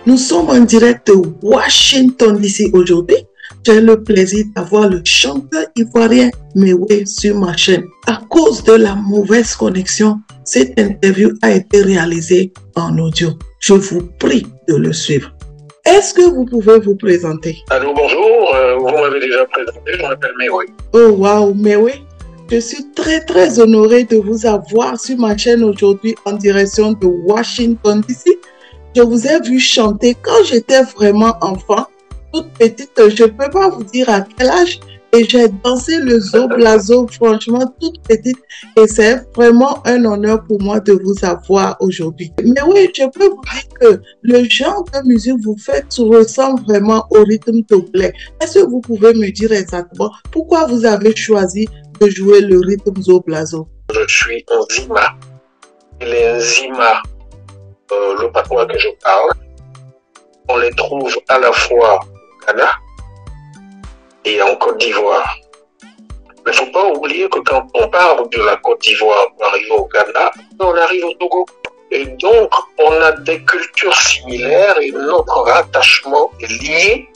Nous sommes en direct de Washington DC aujourd'hui. J'ai le plaisir d'avoir le chanteur ivoirien Mewé sur ma chaîne. À cause de la mauvaise connexion, cette interview a été réalisée en audio. Je vous prie de le suivre. Est-ce que vous pouvez vous présenter? Allô, bonjour. Vous m'avez déjà présenté, je m'appelle Mewé. Oh wow, Mewé. Je suis très honorée de vous avoir sur ma chaîne aujourd'hui en direction de Washington DC. Je vous ai vu chanter quand j'étais vraiment enfant, toute petite, je ne peux pas vous dire à quel âge, et j'ai dansé le Zo-Blazo, franchement, toute petite, et c'est vraiment un honneur pour moi de vous avoir aujourd'hui. Mais oui, je peux vous dire que le genre de musique que vous faites ressemble vraiment au rythme togolais. Est-ce que vous pouvez me dire exactement pourquoi vous avez choisi de jouer le rythme Zo-Blazo? Je suis un Zima. Les Zima, le patois que je parle, on les trouve à la fois au Ghana et en Côte d'Ivoire. Mais il ne faut pas oublier que quand on part de la Côte d'Ivoire pour arriver au Ghana, on arrive au Togo. Et donc, on a des cultures similaires et notre rattachement est lié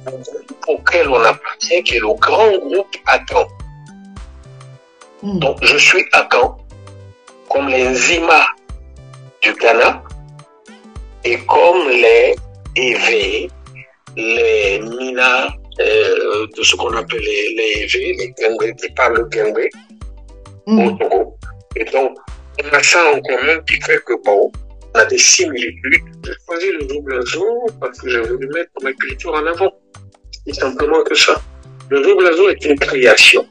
au groupe auquel on appartient, qui est le grand groupe Akan. Donc, je suis Akan, comme les Zima du Ghana, et comme les EV, les Mina, de ce qu'on appelle les EV, les Gengwe, qui parlent le Gengwe, au Togo. Et donc, on a ça en commun qui fait que, bon, on a des similitudes. J'ai choisi le Zo-Blazo parce que j'ai voulu mettre ma culture en avant. C'est simplement que ça. Le Zo-Blazo est une création,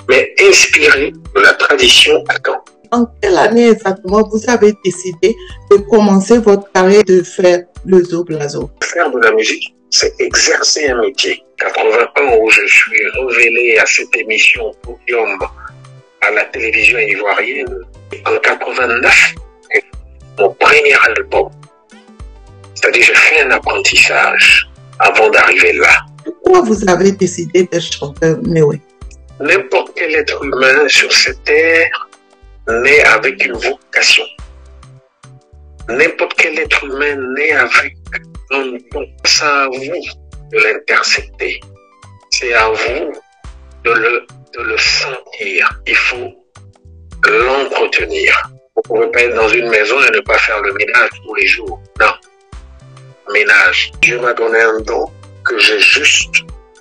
mais inspirée de la tradition Akan. En quelle année exactement vous avez décidé de commencer votre carrière de faire le Zo-Blazo? Faire de la musique, c'est exercer un métier. 81 où je suis révélé à cette émission Podium à la télévision ivoirienne. En 89, mon premier album. C'est-à-dire j'ai fait un apprentissage avant d'arriver là. Pourquoi vous avez décidé d'être chanteur, Mewé? N'importe quel être humain sur cette terre naît avec une vocation. N'importe quel être humain naît avec un don. C'est à vous de l'intercepter. C'est à vous de le sentir. Il faut l'entretenir. Vous ne pouvez pas être dans une maison et ne pas faire le ménage tous les jours. Non. Ménage. Dieu m'a donné un don que j'ai juste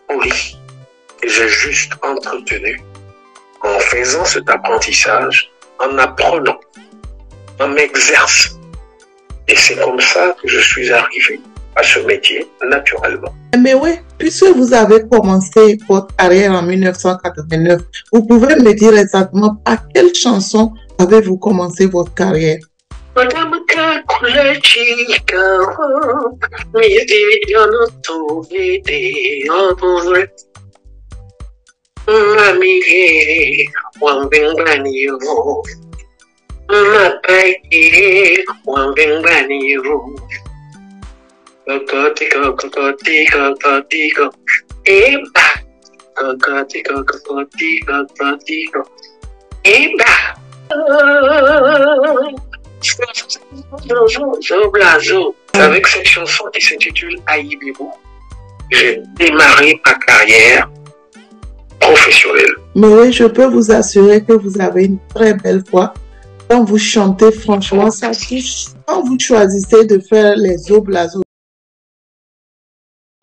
poli et j'ai juste entretenu en faisant cet apprentissage, en apprenant, en m'exerçant. Et c'est comme ça que je suis arrivé à ce métier naturellement. Mais oui, puisque vous avez commencé votre carrière en 1989, vous pouvez me dire exactement par quelle chanson avez-vous commencé votre carrière? Avec cette chanson qui s'intitule Aïbibou, j'ai démarré ma carrière professionnelle. Mais oui, je peux vous assurer que vous avez une très belle voix. Quand vous chantez, franchement, ça touche. Quand vous choisissez de faire les Zo-Blazo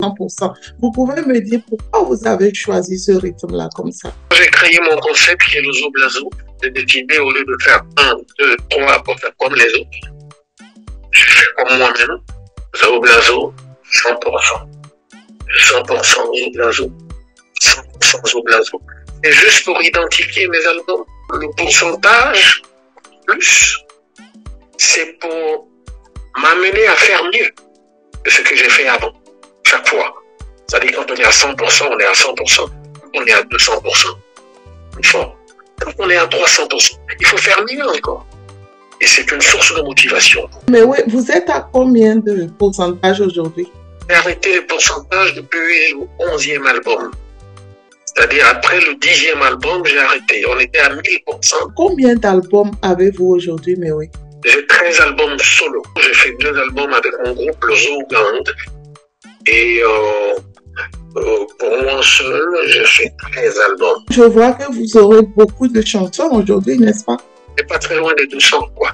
100%, vous pouvez me dire pourquoi vous avez choisi ce rythme-là comme ça? J'ai créé mon concept qui est le Zo-Blazo. J'ai décidé, au lieu de faire 1, 2, 3, pour faire comme les autres, je fais comme moi-même. Zo-Blazo 100%. 100% Zo-Blazo. 100% Zo-Blazo. Et juste pour identifier mes albums, le pourcentage plus, c'est pour m'amener à faire mieux que ce que j'ai fait avant, chaque fois. C'est-à-dire quand on est à 100%, on est à 100%. Quand on est à 200%, plus fort. Quand on est à 300%, il faut faire mieux encore. Et c'est une source de motivation. Mais oui, vous êtes à combien de pourcentage aujourd'hui? J'ai arrêté les pourcentages depuis le 11e album. C'est-à-dire après le 10e album, j'ai arrêté. On était à 1000%. Combien d'albums avez-vous aujourd'hui, Mewé? J'ai 13 albums solo. J'ai fait 2 albums avec mon groupe, le Zoo Band. Et pour moi seul, j'ai fait 13 albums. Je vois que vous aurez beaucoup de chansons aujourd'hui, n'est-ce pas? C'est pas très loin des 200, quoi.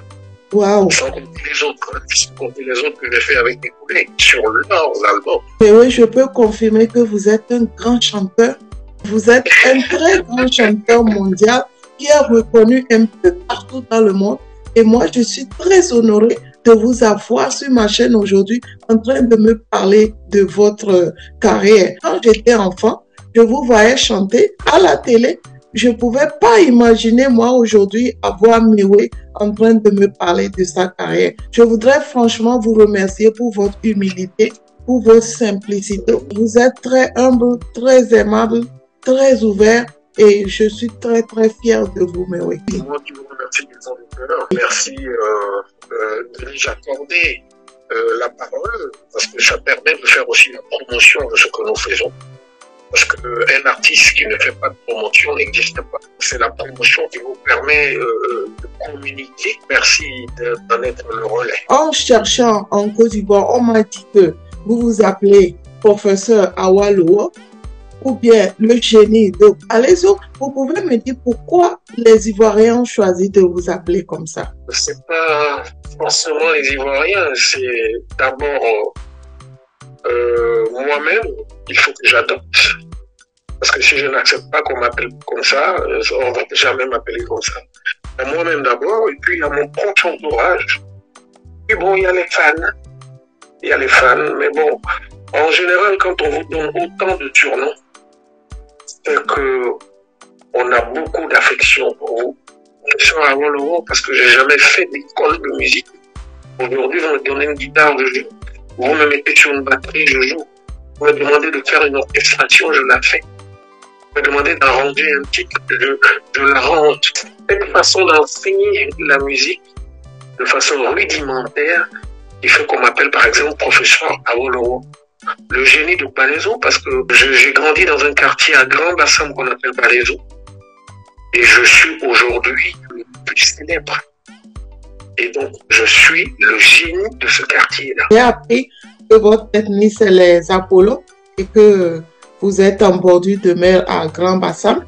Waouh! Sans compter les autres que j'ai fait avec mes collègues sur leurs albums. Et oui, je peux confirmer que vous êtes un grand chanteur. Vous êtes un très grand chanteur mondial qui est reconnu un peu partout dans le monde. Et moi, je suis très honorée de vous avoir sur ma chaîne aujourd'hui en train de me parler de votre carrière. Quand j'étais enfant, je vous voyais chanter à la télé. Je ne pouvais pas imaginer, moi, aujourd'hui, avoir Miwé en train de me parler de sa carrière. Je voudrais franchement vous remercier pour votre humilité, pour votre simplicité. Vous êtes très humble, très aimable, très ouvert et je suis très, très fière de vous, Miwé. Moi qui vous remercie du fond du cœur. Merci de nous accorder la parole parce que ça permet de faire aussi la promotion de ce que nous faisons. Parce qu'un artiste qui ne fait pas de promotion n'existe pas. C'est la promotion qui vous permet de communiquer. Merci d'en être le relais. En cherchant en Côte d'Ivoire, on m'a dit que vous vous appelez professeur Awalowo ou bien le génie de Balaizo. Vous pouvez me dire pourquoi les Ivoiriens ont choisi de vous appeler comme ça? C'est pas forcément les Ivoiriens, c'est d'abord moi-même, il faut que j'adopte. Parce que si je n'accepte pas qu'on m'appelle comme ça, on ne va jamais m'appeler comme ça. Moi-même d'abord, et puis il y a mon propre entourage. Puis bon, il y a les fans. Il y a les fans, mais bon, en général, quand on vous donne autant de surnoms, c'est que on a beaucoup d'affection pour vous. Je suis à Awalowo parce que j'ai jamais fait d'école de musique. Aujourd'hui, vous me donnez une guitare, je joue. Vous me mettez sur une batterie, je joue. Vous me demandez de faire une orchestration, je la fais. Vous me demandez d'arranger un titre, je l'arrange. Cette façon d'enseigner la musique de façon rudimentaire qui fait qu'on m'appelle par exemple professeur Awalowo. Le génie de Balaizo parce que j'ai grandi dans un quartier à Grand Bassam qu'on appelle Balaizo. Et je suis aujourd'hui le plus célèbre. Et donc, je suis le génie de ce quartier-là. J'ai appris que votre ethnie, c'est les Apollo et que vous êtes en bordure de mer à Grand Bassam.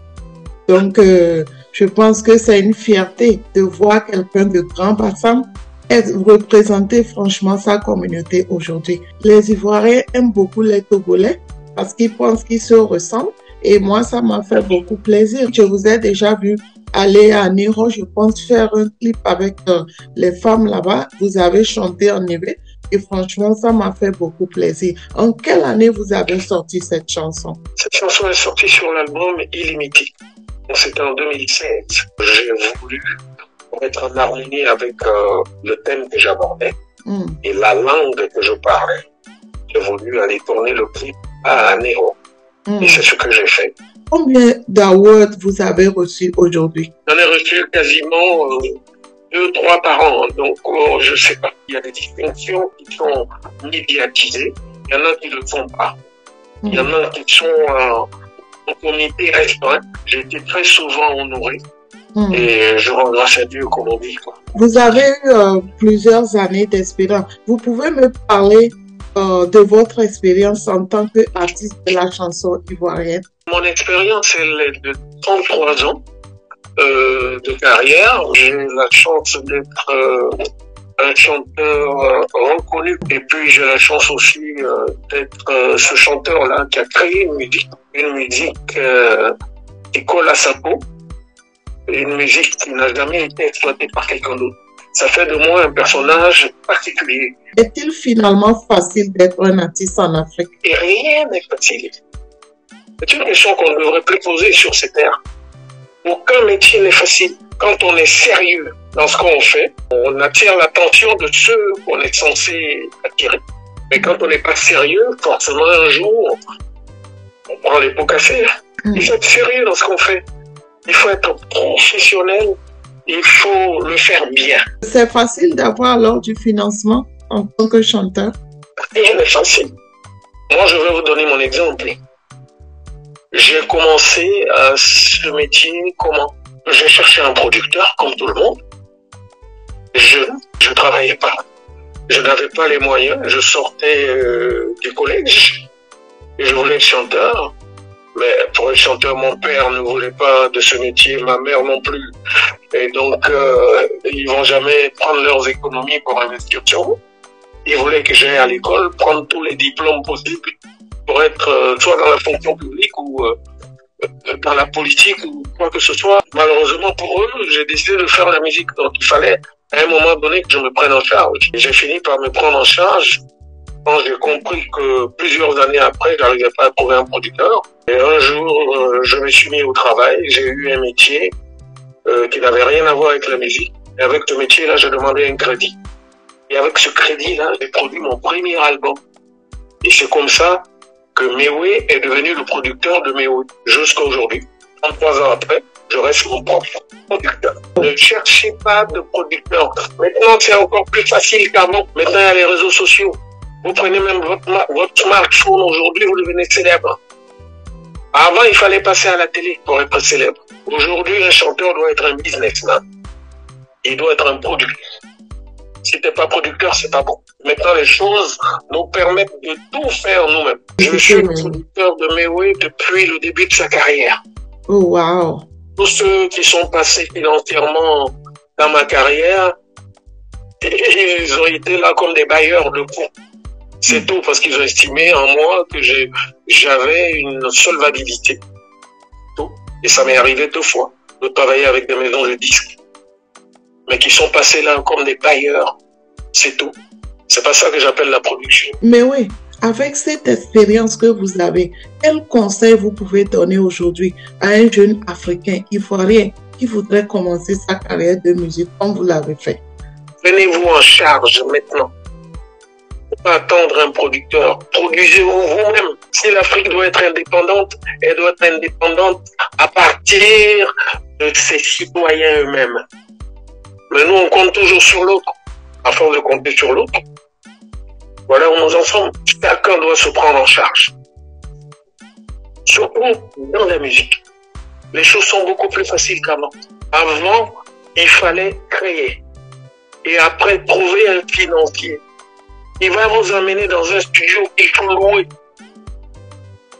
Donc, je pense que c'est une fierté de voir quelqu'un de Grand Bassam représenter franchement sa communauté aujourd'hui. Les Ivoiriens aiment beaucoup les Togolais parce qu'ils pensent qu'ils se ressemblent. Et moi, ça m'a fait beaucoup plaisir. Je vous ai déjà vu aller à Niro, je pense, faire un clip avec les femmes là-bas. Vous avez chanté en Ivoire et franchement, ça m'a fait beaucoup plaisir. En quelle année vous avez sorti cette chanson? Cette chanson est sortie sur l'album Illimité. C'était en 2016. J'ai voulu être en harmonie avec le thème que j'abordais et la langue que je parlais. J'ai voulu aller tourner le clip à Niro. Et c'est ce que j'ai fait. Combien d'awards vous avez reçus aujourd'hui? J'en ai reçu quasiment 2-3 par an. Donc, je sais pas. Il y a des distinctions qui sont médiatisées. Il y en a qui ne le font pas. Il y en a qui sont en comité restreint. J'ai été très souvent honoré. Et je rends grâce à Dieu, comme on dit, quoi. Vous avez eu plusieurs années d'expérience. Vous pouvez me parler de votre expérience en tant qu'artiste de la chanson ivoirienne? Mon expérience, elle est de 33 ans de carrière. J'ai la chance d'être un chanteur reconnu. Et puis, j'ai la chance aussi d'être ce chanteur-là qui a créé une musique qui colle à sa peau. Une musique qui n'a jamais été exploitée par quelqu'un d'autre. Ça fait de moi un personnage particulier. Est-il finalement facile d'être un artiste en Afrique? Et rien n'est facile. C'est une question qu'on ne devrait plus poser sur cette terre. Aucun métier n'est facile. Quand on est sérieux dans ce qu'on fait, on attire l'attention de ceux qu'on est censé attirer. Mais quand on n'est pas sérieux, forcément un jour, on prend les pots cassés. Il faut être sérieux dans ce qu'on fait. Il faut être professionnel. Il faut le faire bien. C'est facile d'avoir alors du financement en tant que chanteur? Rien n'est facile. Moi, je vais vous donner mon exemple. J'ai commencé ce métier comment? J'ai cherché un producteur, comme tout le monde. je ne travaillais pas. Je n'avais pas les moyens. Je sortais du collège. Et je voulais être chanteur. Mais pour être chanteur, mon père ne voulait pas de ce métier, ma mère non plus. Et donc, ils vont jamais prendre leurs économies pour investir sur moi. Ils voulaient que j'aille à l'école, prendre tous les diplômes possibles pour être soit dans la fonction publique ou dans la politique ou quoi que ce soit. Malheureusement pour eux, j'ai décidé de faire la musique. Donc, il fallait à un moment donné que je me prenne en charge. J'ai fini par me prendre en charge quand j'ai compris que plusieurs années après, je n'arrivais pas à trouver un producteur. Et un jour, je me suis mis au travail. J'ai eu un métier qui n'avait rien à voir avec la musique. Et avec ce métier-là, j'ai demandé un crédit. Et avec ce crédit-là, j'ai produit mon premier album. Et c'est comme ça que Mewé est devenu le producteur de Mewé. Jusqu'à aujourd'hui, 33 ans après, je reste mon propre producteur. Ne cherchez pas de producteur. Maintenant, c'est encore plus facile qu'avant. Maintenant, il y a les réseaux sociaux. Vous prenez même votre smartphone aujourd'hui, vous devenez célèbre. Avant, il fallait passer à la télé pour être célèbre. Aujourd'hui, un chanteur doit être un businessman. Il doit être un producteur. Si tu n'es pas producteur, c'est pas bon. Maintenant, les choses nous permettent de tout faire nous-mêmes. Je suis le producteur de Mewé depuis le début de sa carrière. Oh, wow. Tous ceux qui sont passés financièrement dans ma carrière, ils ont été là comme des bailleurs de fonds. C'est tout parce qu'ils ont estimé en moi que j'avais une solvabilité. Tout. Et ça m'est arrivé 2 fois de travailler avec des maisons de disques. Mais qui sont passés là comme des bailleurs. C'est tout. C'est pas ça que j'appelle la production. Mais oui, avec cette expérience que vous avez, quel conseil vous pouvez donner aujourd'hui à un jeune Africain ivoirien qui voudrait commencer sa carrière de musique comme vous l'avez fait? Prenez-vous en charge maintenant. Ne pas attendre un producteur. Produisez-vous vous-même. Si l'Afrique doit être indépendante, elle doit être indépendante à partir de ses citoyens eux-mêmes. Mais nous, on compte toujours sur l'autre. À force de compter sur l'autre, voilà où nous en sommes. Chacun doit se prendre en charge. Surtout dans la musique. Les choses sont beaucoup plus faciles qu'avant. Avant, il fallait créer. Et après, trouver un financier. Il va vous emmener dans un studio qu'il faut louer.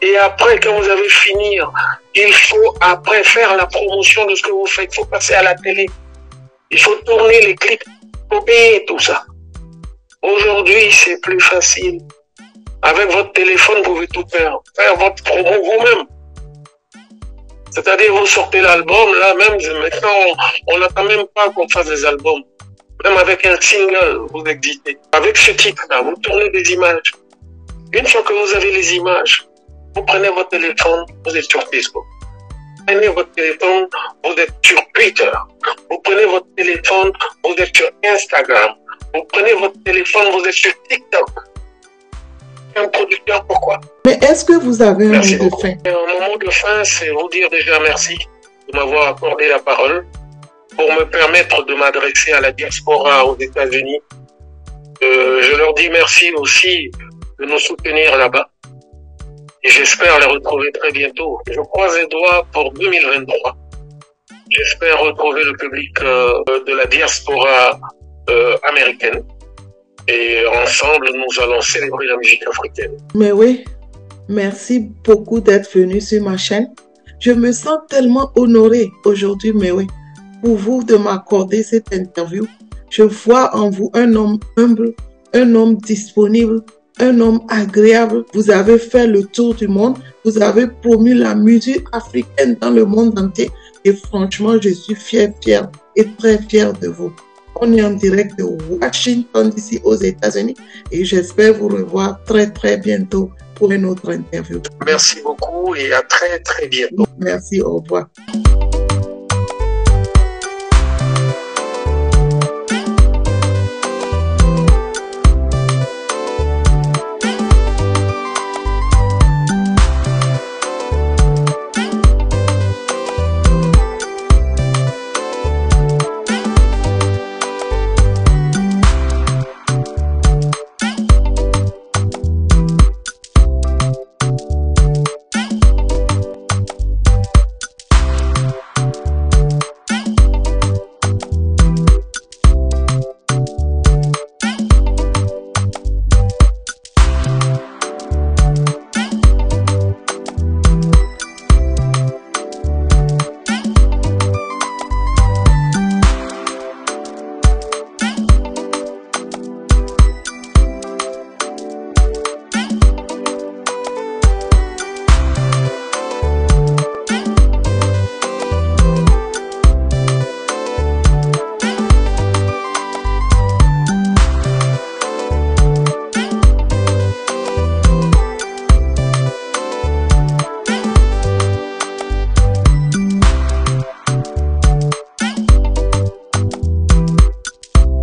Et après, quand vous avez fini, il faut après faire la promotion de ce que vous faites. Il faut passer à la télé. Il faut tourner les clips. Il faut payer tout ça. Aujourd'hui, c'est plus facile. Avec votre téléphone, vous pouvez tout faire. Faire votre promo vous-même. C'est-à-dire, vous sortez l'album, là, même maintenant, on n'attend même pas qu'on fasse des albums. Même avec un single, vous existez. Avec ce titre-là, vous tournez des images. Une fois que vous avez les images, vous prenez votre téléphone, vous êtes sur Facebook. Vous prenez votre téléphone, vous êtes sur Twitter. Vous prenez votre téléphone, vous êtes sur Instagram. Vous prenez votre téléphone, vous êtes sur TikTok. Un producteur, pourquoi? Mais est-ce que vous avez un mot de fin? Mon mot de fin, c'est vous dire déjà merci de m'avoir accordé la parole pour me permettre de m'adresser à la diaspora aux États-Unis. Je leur dis merci aussi de nous soutenir là-bas. Et j'espère les retrouver très bientôt. Je croise les doigts pour 2023. J'espère retrouver le public de la diaspora américaine. Et ensemble, nous allons célébrer la musique africaine. Mais oui, merci beaucoup d'être venu sur ma chaîne. Je me sens tellement honorée aujourd'hui, mais oui, pour vous de m'accorder cette interview. Je vois en vous un homme humble, un homme disponible, un homme agréable. Vous avez fait le tour du monde. Vous avez promu la musique africaine dans le monde entier. Et franchement, je suis fière et très fière de vous. On est en direct de Washington, DC, aux États-Unis. Et j'espère vous revoir très bientôt pour une autre interview. Merci beaucoup et à très bientôt. Merci, au revoir.